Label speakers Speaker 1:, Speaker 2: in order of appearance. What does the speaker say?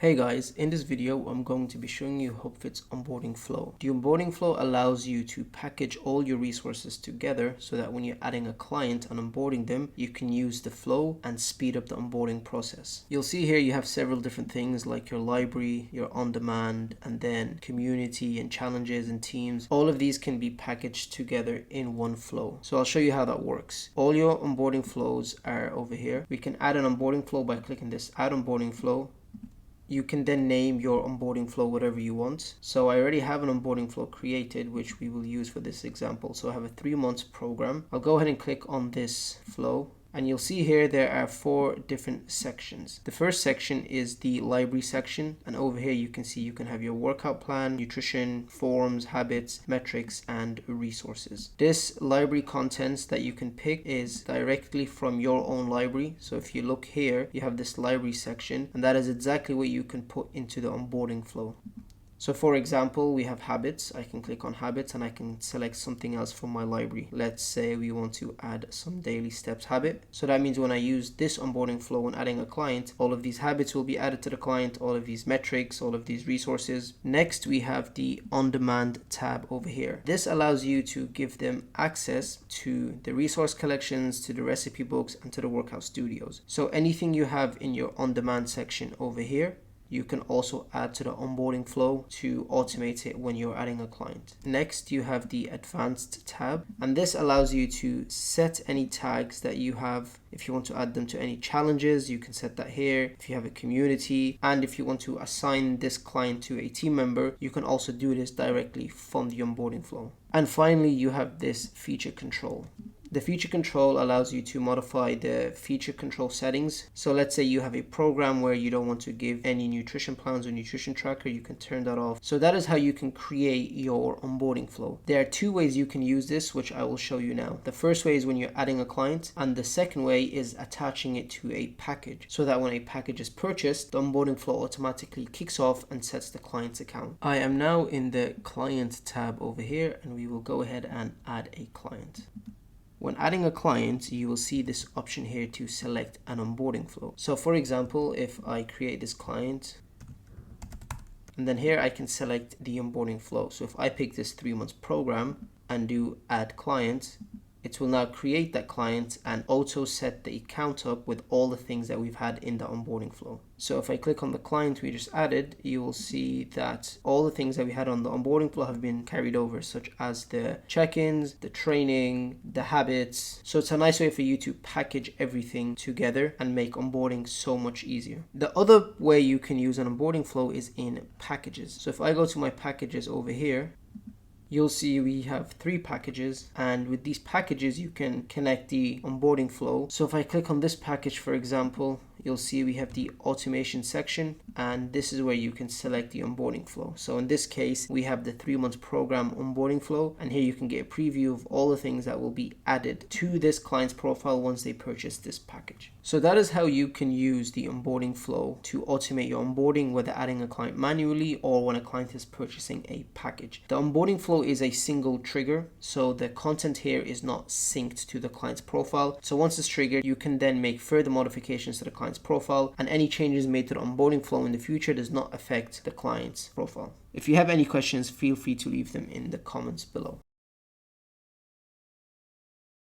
Speaker 1: Hey guys, in this video I'm going to be showing you HubFit's onboarding flow. The onboarding flow allows you to package all your resources together so that when you're adding a client and onboarding them, you can use the flow and speed up the onboarding process. You'll see here you have several different things like your library, your on-demand, and then community and challenges and teams. All of these can be packaged together in one flow. So I'll show you how that works. All your onboarding flows are over here. We can add an onboarding flow by clicking this add onboarding flow. You can then name your onboarding flow whatever you want. So I already have an onboarding flow created, which we will use for this example. So I have a 3-month program. I'll go ahead and click on this flow. And you'll see here there are 4 different sections. The first section is the library section. And over here you can see you can have your workout plan, nutrition, forms, habits, metrics, and resources. This library contents that you can pick is directly from your own library. So if you look here, you have this library section, and that is exactly what you can put into the onboarding flow. So for example, we have habits. I can click on habits and I can select something else from my library. Let's say we want to add some daily steps habit. So that means when I use this onboarding flow when adding a client, all of these habits will be added to the client, all of these metrics, all of these resources. Next, we have the on-demand tab over here. This allows you to give them access to the resource collections, to the recipe books, and to the workout studios. So anything you have in your on-demand section over here, you can also add to the onboarding flow to automate it when you're adding a client. Next, you have the advanced tab, and this allows you to set any tags that you have. If you want to add them to any challenges, you can set that here. If you have a community, and if you want to assign this client to a team member, you can also do this directly from the onboarding flow. And finally, you have this feature control. The feature control allows you to modify the feature control settings. So let's say you have a program where you don't want to give any nutrition plans or nutrition tracker, you can turn that off. So that is how you can create your onboarding flow. There are 2 ways you can use this, which I will show you now. The first way is when you're adding a client, and the second way is attaching it to a package so that when a package is purchased, the onboarding flow automatically kicks off and sets the client's account. I am now in the client tab over here, and we will go ahead and add a client. When adding a client, you will see this option here to select an onboarding flow. So for example, if I create this client, and then here I can select the onboarding flow. So if I pick this 3-month program and do add client, it will now create that client and auto set the account up with all the things that we've had in the onboarding flow. So if I click on the client we just added, you will see that all the things that we had on the onboarding flow have been carried over, such as the check-ins, the training, the habits. So it's a nice way for you to package everything together and make onboarding so much easier. The other way you can use an onboarding flow is in packages. So if I go to my packages over here, you'll see we have 3 packages, and with these packages you can connect the onboarding flow. So if I click on this package, for example, you'll see we have the automation section, and this is where you can select the onboarding flow. So in this case, we have the 3-month program onboarding flow, and here you can get a preview of all the things that will be added to this client's profile once they purchase this package. So that is how you can use the onboarding flow to automate your onboarding, whether adding a client manually or when a client is purchasing a package. The onboarding flow is a single trigger, so the content here is not synced to the client's profile. So once it's triggered, you can then make further modifications to the client's profile, and any changes made to the onboarding flow in the future does not affect the client's profile. If you have any questions, feel free to leave them in the comments below.